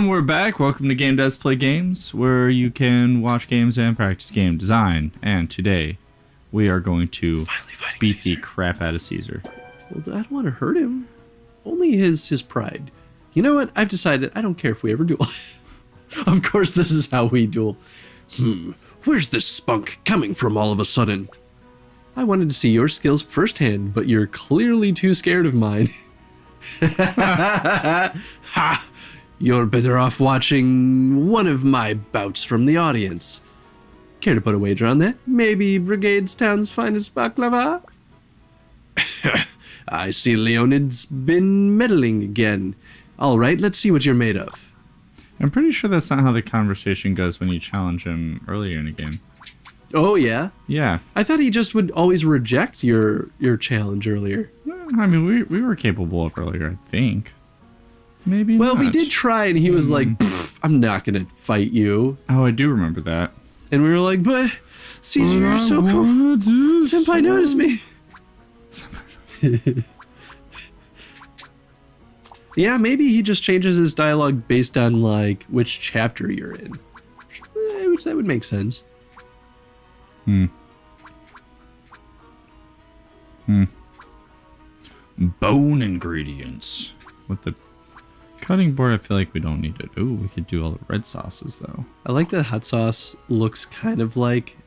And we're back. Welcome to Game Does Play Games, where you can watch games and practice game design. And today, we are going to beat the crap out of Caesar. Well, I don't want to hurt him. Only his pride. You know what? I've decided I don't care if we ever duel. Of course, this is how we duel. Where's this spunk coming from all of a sudden? I wanted to see your skills firsthand, but you're clearly too scared of mine. Ha! You're better off watching one of my bouts from the audience. Care to put a wager on that? Maybe Brigade's town's finest baklava? I see Leonid's been meddling again. All right, let's see what you're made of. I'm pretty sure that's not how the conversation goes when you challenge him earlier in a game. Oh, yeah? Yeah. I thought he just would always reject your challenge earlier. I mean, we were capable of earlier, I think. Maybe Well, not. we did try, and he was like, I'm not going to fight you. Oh, I do remember that. And we were like, but Caesar, you're so cool. Senpai noticed me. Yeah, maybe he just changes his dialogue based on, like, which chapter you're in. Which that would make sense. Bone ingredients. With the cutting board, I feel like we don't need it. Ooh, we could do all the red sauces, though. I like that hot sauce looks kind of like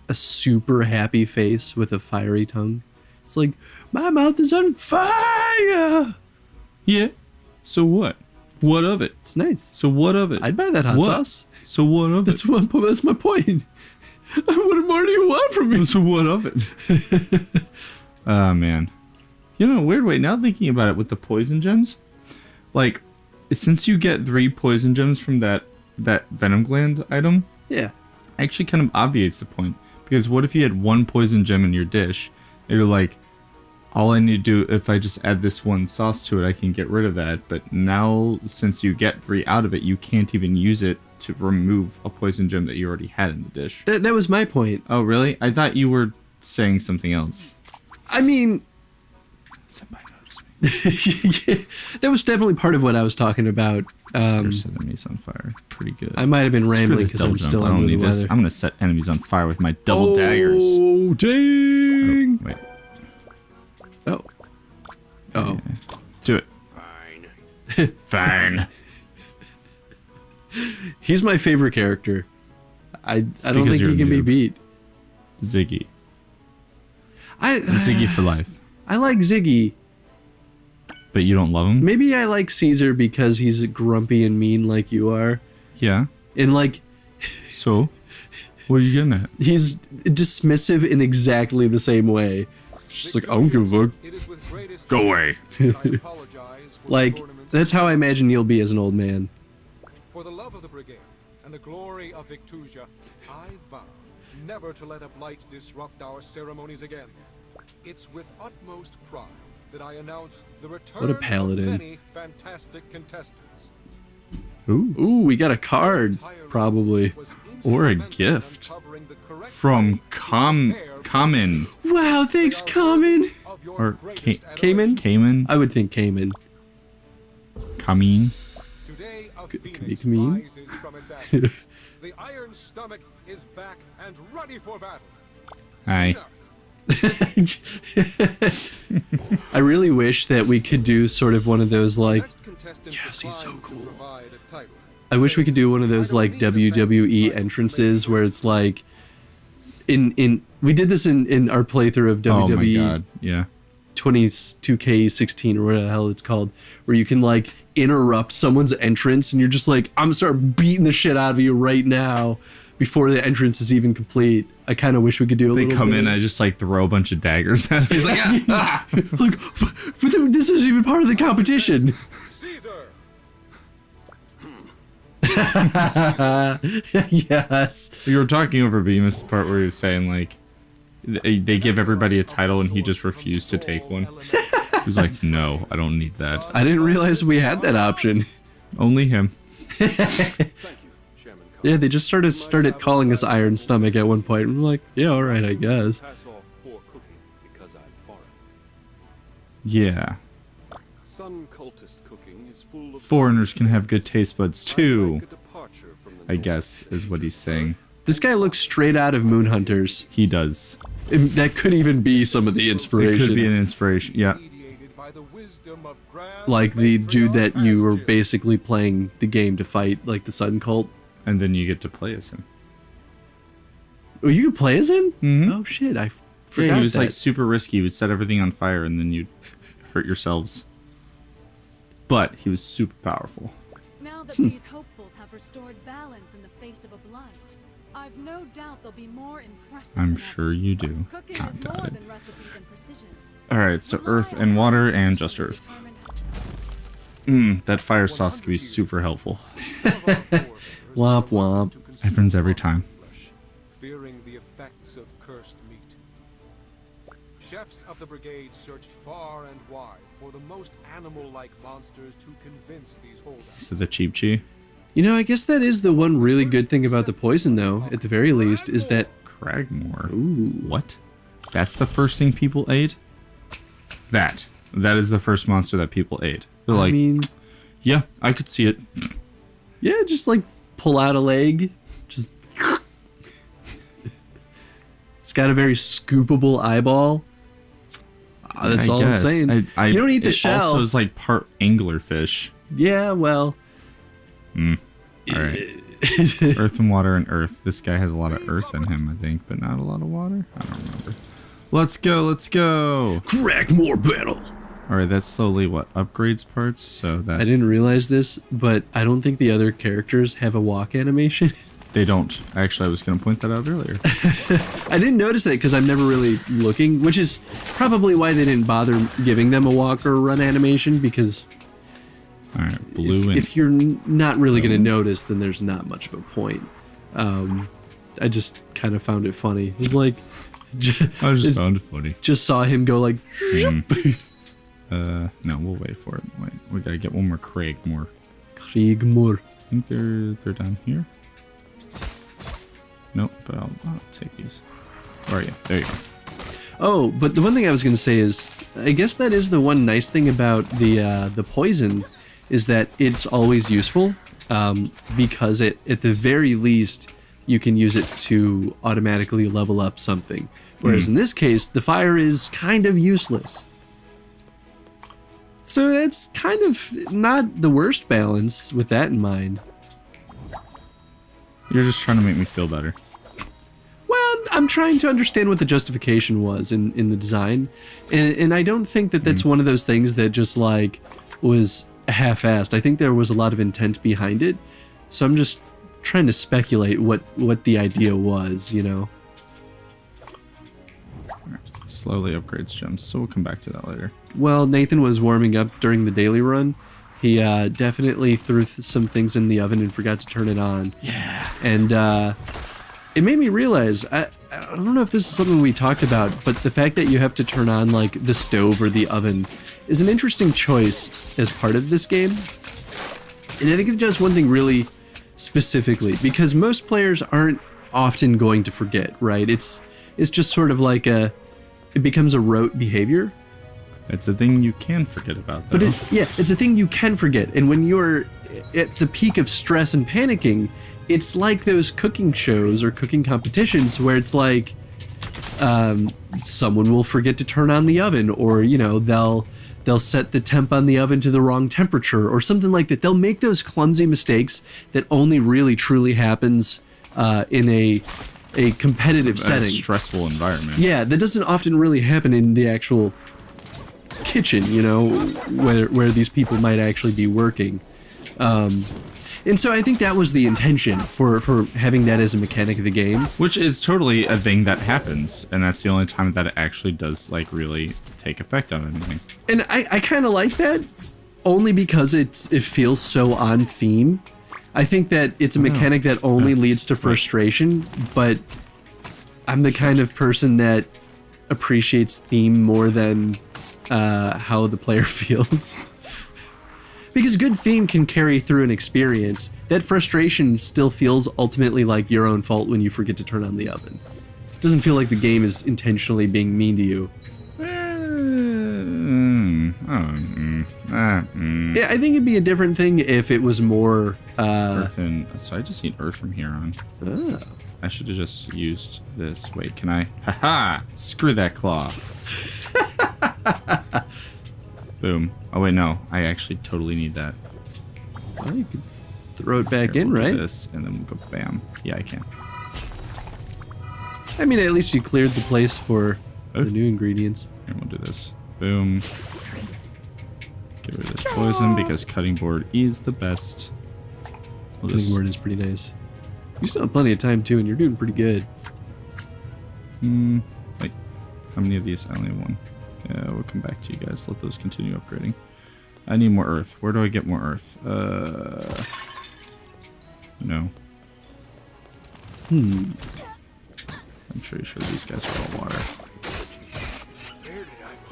a super happy face with a fiery tongue. It's like, my mouth is on fire! Yeah. So what? What of it? It's nice. So what of it? I'd buy that hot sauce. So what of it? That's my point. What more do you want from me? So what of it? Oh, man. You know, weird way, now thinking about it with the poison gems, like, since you get 3 poison gems from that venom gland item, yeah, actually kind of obviates the point. Because what if you had 1 poison gem in your dish, and you're like, all I need to do, if I just add this 1 sauce to it, I can get rid of that. But now, since you get 3 out of it, you can't even use it to remove a poison gem that you already had in the dish. That was my point. Oh, really? I thought you were saying something else. I mean... Somebody noticed me. Yeah, that was definitely part of what I was talking about. Set enemies on fire. Pretty good. I might have been rambling because I'm still under the weather. I'm going to set enemies on fire with my double daggers. Oh, dang! Oh, wait. Oh. Oh. Yeah. Do it. Fine. Fine. He's my favorite character. I don't think he can be beat. Ziggy. Ziggy for life. I like Ziggy. But you don't love him? Maybe I like Caesar because he's grumpy and mean like you are. Yeah. And like... So? What are you getting at? He's dismissive in exactly the same way. Just like, I don't give a fuck. Go away. Like, that's how I imagine you'll be as an old man. For the love of the Brigade and the glory of Victusia, I vow never to let a blight disrupt our ceremonies again. It's with utmost pride that I announce the return of many fantastic contestants. Ooh, we got a card, probably. Or a gift. From Common. Wow, thanks, Common. Or Cayman? Cayman? I would think Cayman. Kameen? Could be Kameen. The Iron Stomach is back and ready for battle. Aye. I really wish that we could do sort of one of those, like, yes, he's so cool. I wish we could do one of those, like, WWE entrances where it's like, we did this in our playthrough of WWE. Oh my god, yeah. 22K16 or whatever the hell it's called, where you can, like, interrupt someone's entrance and you're just like, I'm gonna start beating the shit out of you right now before the entrance is even complete. I kind of wish we could do a little bit. They come in, I just like throw a bunch of daggers at him. He's like, ah! Like, but this isn't even part of the competition. Caesar. Yes. You were talking over Bemis, the part where he was saying, like, they give everybody a title and he just refused to take one. He was like, no, I don't need that. I didn't realize we had that option. Only him. Yeah, they just started calling us Iron Stomach at one point. I'm like, yeah, all right, I guess. Yeah. sun cultist cooking is full of Foreigners can have good taste buds I too, like a departure from the I norm. guess, is what he's saying. This guy looks straight out of Moonhunters. He does. That could even be some of the It inspiration. could be an inspiration. Yeah. Mediated by the wisdom of Grand Like the dude that you were Matriarch basically playing the game to fight, like the Sun Cult. And then you get to play as him. Oh, you could play as him? Mhm. Oh shit, I forgot Yeah, he was that. like super risky. He would set everything on fire and then you'd hurt yourselves. But he was super powerful. Now that these hopefuls have restored balance in the face of a blight, I've no doubt they'll be more impressive. I'm than sure ever. you do. Cooking Not is more doubted. than recipes and precision. Alright, so Rely earth on and water knowledge and just earth. determined- That fire sauce could be super helpful. Womp womp. Happens every time. Fearing the effects of cursed meat. Chefs of the Brigade searched far and wide for the most animal-like monsters to convince these holdouts. So the cheap chi. You know, I guess that is the one really good thing about the poison, though, at the very least, is that... Cragmore. Ooh. What? That's the first thing people ate? That is the first monster that people ate. They're like, I mean, yeah, I could see it. yeah, just like pull out a leg. Just... It's got a very scoopable eyeball. That's I all I'm guess. saying. I, You don't eat the it shell. Also, is like part anglerfish. Yeah, well... All right. Earth and water and earth. This guy has a lot of earth in him, I think, but not a lot of water. I don't remember. Let's go. Let's go. Cragmore battle! All right, that's slowly what upgrades parts. So that I didn't realize this, but I don't think the other characters have a walk animation. they don't. Actually, I was going to point that out earlier. I didn't notice that because I'm never really looking, which is probably why they didn't bother giving them a walk or a run animation, because All right, blue and if you're not really going to notice, then there's not much of a point. I just kind of found it funny. It was like, I just found it funny. just saw him go like, No, we'll wait for it. Wait, we gotta get one more Cragmore. Cragmore. I think they're down here. Nope, but I'll take these. Where are you? There you go. Oh, but the one thing I was going to say is, I guess that is the one nice thing about the poison, is that it's always useful, because at the very least, you can use it to automatically level up something. Whereas in this case, the fire is kind of useless. So that's kind of not the worst balance with that in mind. You're just trying to make me feel better. Well, I'm trying to understand what the justification was in the design, and I don't think that that's one of those things that just like was half-assed. I think there was a lot of intent behind it, so I'm just trying to speculate what the idea was, you know. Alright, slowly upgrades gems, so we'll come back to that later. Well, Nathan was warming up during the daily run. He definitely threw some things in the oven and forgot to turn it on. Yeah. And it made me realize, I don't know if this is something we talked about, but the fact that you have to turn on like the stove or the oven is an interesting choice as part of this game. And I think it does one thing really specifically, because most players aren't often going to forget, right? It's just sort of like it becomes a rote behavior. It's a thing you can forget about, though. But it's a thing you can forget. And when you're at the peak of stress and panicking, it's like those cooking shows or cooking competitions where it's like someone will forget to turn on the oven, or you know they'll set the temp on the oven to the wrong temperature or something like that. They'll make those clumsy mistakes that only really truly happens in a competitive setting. Stressful environment. Yeah, that doesn't often really happen in the actual kitchen, you know, where these people might actually be working. And so I think that was the intention for having that as a mechanic of the game. Which is totally a thing that happens, and that's the only time that it actually does like really take effect on anything. And I kind of like that, only because it feels so on theme. I think that it's a mechanic that only leads to frustration, but I'm the kind of person that appreciates theme more than how the player feels. Because good theme can carry through an experience. That frustration still feels ultimately like your own fault when you forget to turn on the oven. It doesn't feel like the game is intentionally being mean to you. Yeah, I think it'd be a different thing if it was more. Earth and so I just need earth from here on. Oh. I should have just used this. Wait, can I? Haha! Screw that claw. Boom. Oh wait, no. I actually totally need that. Well, you could throw it back Here, in, we'll do right? This and then we'll go bam. Yeah, I can. I mean, at least you cleared the place for Oh. the new ingredients. Here, we'll do this. Boom. Get rid of this poison because cutting board is the best. We'll Cutting just, board is pretty nice. You still have plenty of time too, and you're doing pretty good. wait. How many of these? I only have one. Yeah, we'll come back to you guys. Let those continue upgrading. I need more earth. Where do I get more earth? No. I'm pretty sure these guys are all water.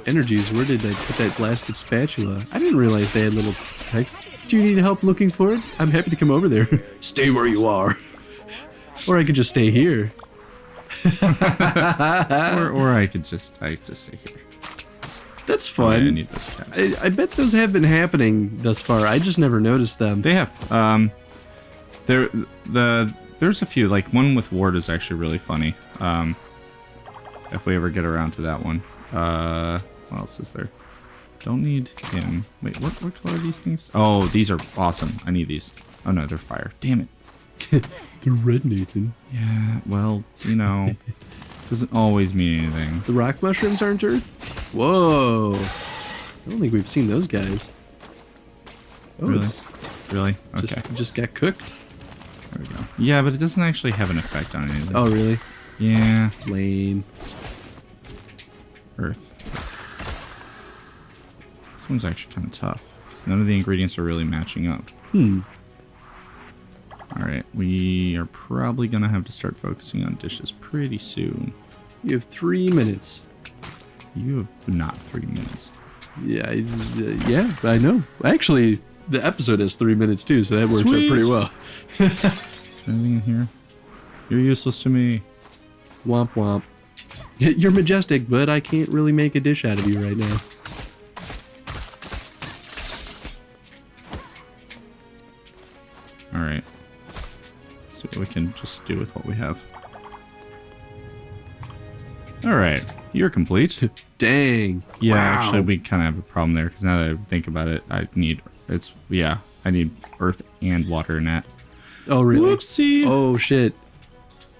Energies, where did I put that blasted spatula? I didn't realize they had little text. Do you need help looking for it? I'm happy to come over there. Stay where you are. Or I could just stay here. or I could just stay here. That's Oh, yeah, I fun. need those tabs. I bet those have been happening thus far. I just never noticed them. They have. There's a few. Like one with Ward is actually really funny. If we ever get around to that one. What else is there? Don't need him. Wait, what color are these things? Oh, these are awesome. I need these. Oh no, they're fire. Damn it. The red Nathan. Yeah, well, you know, doesn't always mean anything. The rock mushrooms aren't earth? Whoa. I don't think we've seen those guys. Oh, Really? it's Really? Okay. just got cooked. There we go. Yeah, but it doesn't actually have an effect on anything. Oh, really? Yeah. Lame. Earth. This one's actually kind of tough. 'Cause none of the ingredients are really matching up. Alright, we are probably going to have to start focusing on dishes pretty soon. You have 3 minutes. You have not 3 minutes. Yeah, yeah, I know. Actually, the episode has 3 minutes too, so that works out Sweet. pretty well. Is there anything in here? You're useless to me. Womp womp. You're majestic, but I can't really make a dish out of you right now. Alright. Let's see what we can just do with what we have. Alright, you're complete. Dang. Yeah, Wow. actually, we kind of have a problem there because now that I think about it, I need earth and water in that. Oh, really? Whoopsie. Oh, shit.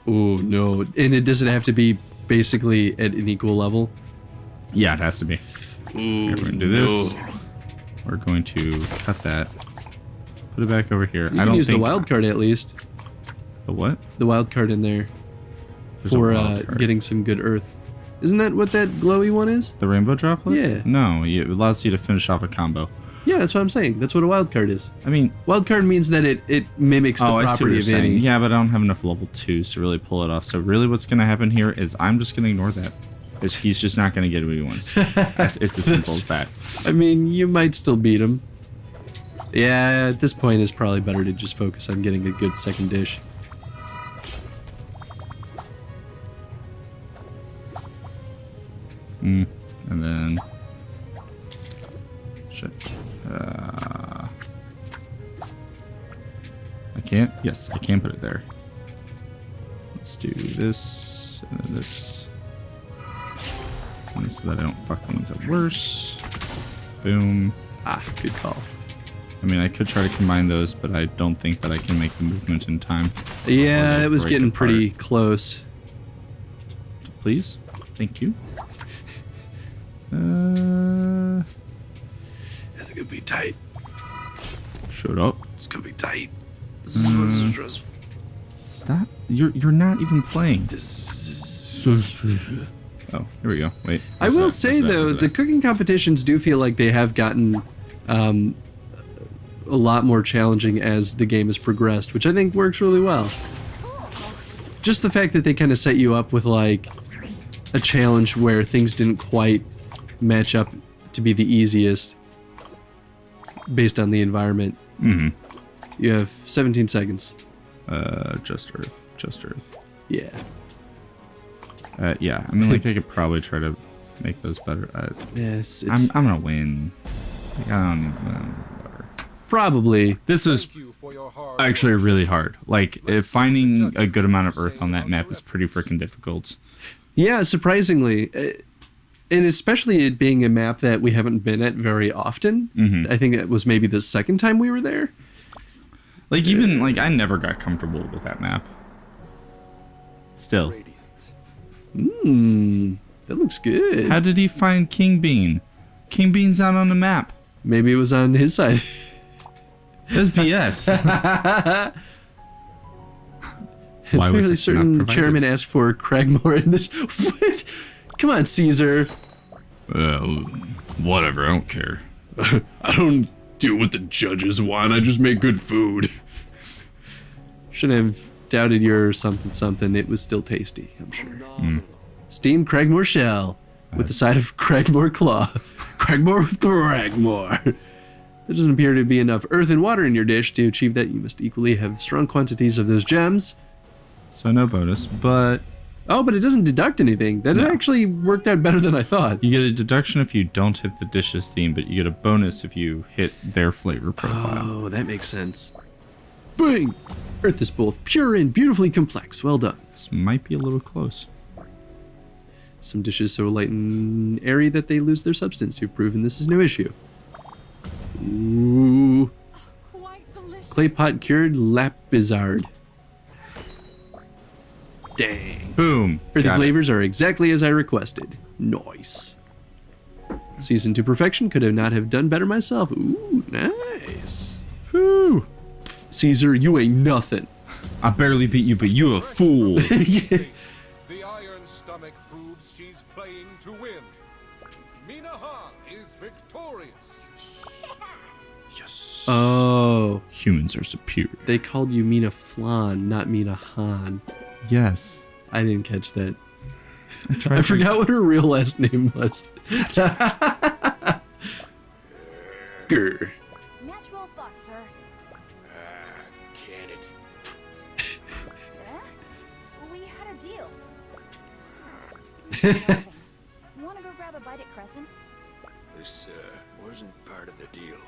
Oh, no. And it doesn't have to be basically at an equal level? Yeah, it has to be. Here, we're gonna do this. We're going to cut that. Put it back over here. You I can don't use think the wild card at least. the what? The wild card in there There's a for wild card. getting some good earth. Isn't that what that glowy one is? The rainbow droplet? Yeah. No, it allows you to finish off a combo. Yeah, that's what I'm saying. That's what a wild card is. I mean, Wild card means that it mimics the I see what property you're of saying. any. Yeah, but I don't have enough level 2s to really pull it off. So really what's going to happen here is I'm just going to ignore that. He's just not going to get what he wants. It's as simple as that. I mean, you might still beat him. Yeah, at this point, it's probably better to just focus on getting a good second dish. And then... Shit. I can't? Yes, I can put it there. Let's do this, and then this. And so that I don't fuck things up worse. Boom. Ah, good call. I mean, I could try to combine those, but I don't think that I can make the movement in time. Yeah, Or they it was break getting apart. pretty close. Please? Thank you. It's gonna be tight. Showed up. It's gonna be tight. Stop. You're not even playing. Oh, here we go. Wait. I will say though, the cooking competitions do feel like they have gotten a lot more challenging as the game has progressed, which I think works really well. Just the fact that they kind of set you up with like a challenge where things didn't quite match up to be the easiest based on the environment. Mm-hmm. You have 17 seconds. Just Earth. Just Earth. Yeah. Yeah, I mean, like, I could probably try to make those better. Yes, it's I'm gonna win. Like, I don't even know. Whatever. probably. This is Thank you for your hard actually work. really hard. Like, if finding a good amount of earth on that map is pretty freaking difficult. Yeah, surprisingly. And especially it being a map that we haven't been at very often. Mhm. I think it was maybe the second time we were there. Like, even, like, I never got comfortable with that map. Still. Radiant. That looks good. How did he find King Bean? King Bean's not on the map. Maybe it was on his side. That's BS. Why was Fairly it not certain provided? chairman asked for Cragmore in this. What? Come on, Caesar. Whatever, I don't care. I don't do what the judges want. I just make good food. Shouldn't have doubted your something. It was still tasty, I'm sure. Steamed Cragmore shell with the side of Cragmore claw. Cragmore with Cragmore. There doesn't appear to be enough earth and water in your dish. To achieve that, you must equally have strong quantities of those gems. So no bonus, but Oh, but it doesn't deduct anything. That actually worked out better than I thought. you get a deduction if you don't hit the dish's theme, but you get a bonus if you hit their flavor profile. Oh, that makes sense. Bang! Earth is both pure and beautifully complex. Well done. This might be a little close. Some dishes so light and airy that they lose their substance. You've proven this is no issue. Ooh. Quite delicious. Clay pot cured lapizard. Dang. Boom. Earthy Got it. flavors are exactly as I requested. Nice. Seasoned to perfection. Could have not have done better myself. Ooh, nice. Whew. Caesar, you ain't nothing. I barely beat you, but you a fool. The Iron Stomach proves she's playing to win. Mina Han is victorious. Yes. Oh, Humans are superior. they called you Mina Flan, not Mina Han. Yes. I didn't catch that. tried I forgot what her real last name was. Grr. Natural thought, sir. Can it? We had a deal. Want to go grab a bite at Crescent? This, wasn't part of the deal.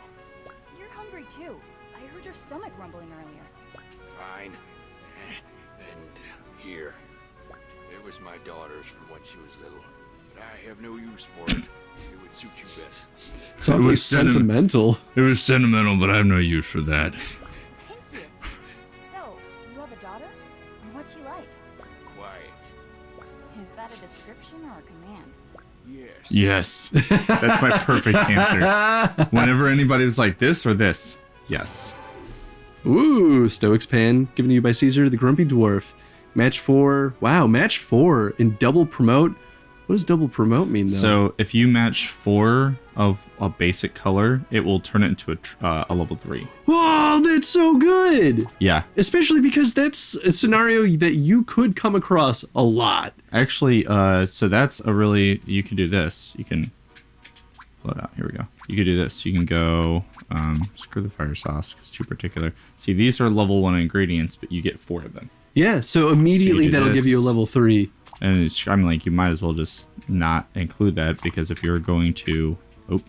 You're hungry too. I heard your stomach rumbling earlier. Fine. And here. It was my daughter's from when she was little. But I have no use for it. It would suit you better. It's awfully was sentimental. It was sentimental, but I have no use for that. Thank you. So, you have a daughter? And what's she like? Quiet. Is that a description or a command? Yes. Yes. That's my perfect answer. Whenever anybody was like, this or this, yes. Ooh, Stoic's Pan, given to you by Caesar, the Grumpy Dwarf. Match 4. Wow, match 4 in double promote. What does double promote mean, though? So if you match 4 of a basic color, it will turn it into a level 3. Oh, that's so good! Yeah. Especially because that's a scenario that you could come across a lot. Actually, so that's a really, you can do this. You can pull it out. Here we go. You can do this. You can go, screw the fire sauce, because it's too particular. See, these are level 1 ingredients, but you get 4 of them. Yeah, so immediately do that'll give you a this. level 3. And it's, I'm like, you might as well just not include that, because if you're going to, oh,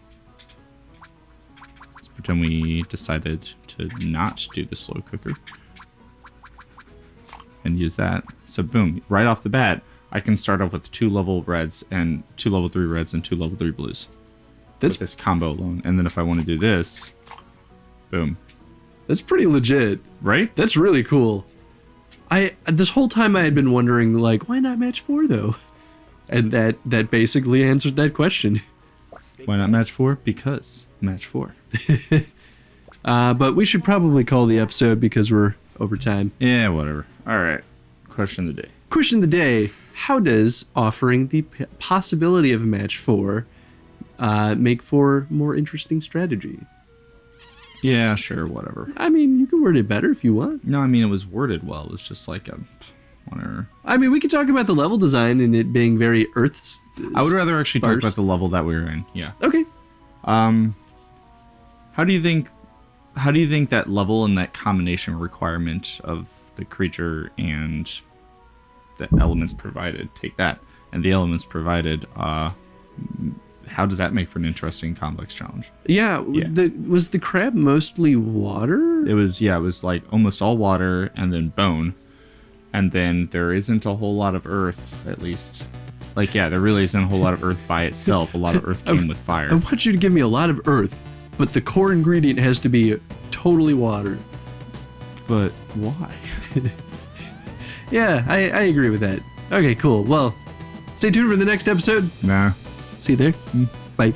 let's pretend we decided to not do the slow cooker and use that. So boom, right off the bat, I can start off with 2 level reds and 2 level 3 reds and 2 level 3 blues. That's With this combo alone. And then if I want to do this, boom, that's pretty legit. right? That's really cool. This whole time I had been wondering, like, why not match 4 though? And that basically answered that question. Why not match 4? Because match 4. But we should probably call the episode because we're over time. Yeah, whatever. All right. Question of the day. Question of the day: how does offering the possibility of a match 4 make for more interesting strategy? Yeah, sure, whatever. I mean, you can word it better if you want. No, I mean, it was worded well. It was just like a whatever. I mean, we could talk about the level design and it being very Earth's. I would rather actually talk sparse. about the level that we were in. Yeah. Okay. How do you think that level and that combination requirement of the creature and the elements provided, take that, and the elements provided how does that make for an interesting complex challenge? Yeah, Yeah. Was the crab mostly water? It was like almost all water and then bone. And then there isn't a whole lot of earth, at least. Like, yeah, there really isn't a whole lot of earth by itself. A lot of earth came with fire. I want you to give me a lot of earth, but the core ingredient has to be totally water. But why? Yeah, I agree with that. Okay, cool. Well, stay tuned for the next episode. Nah. See you there. Bye.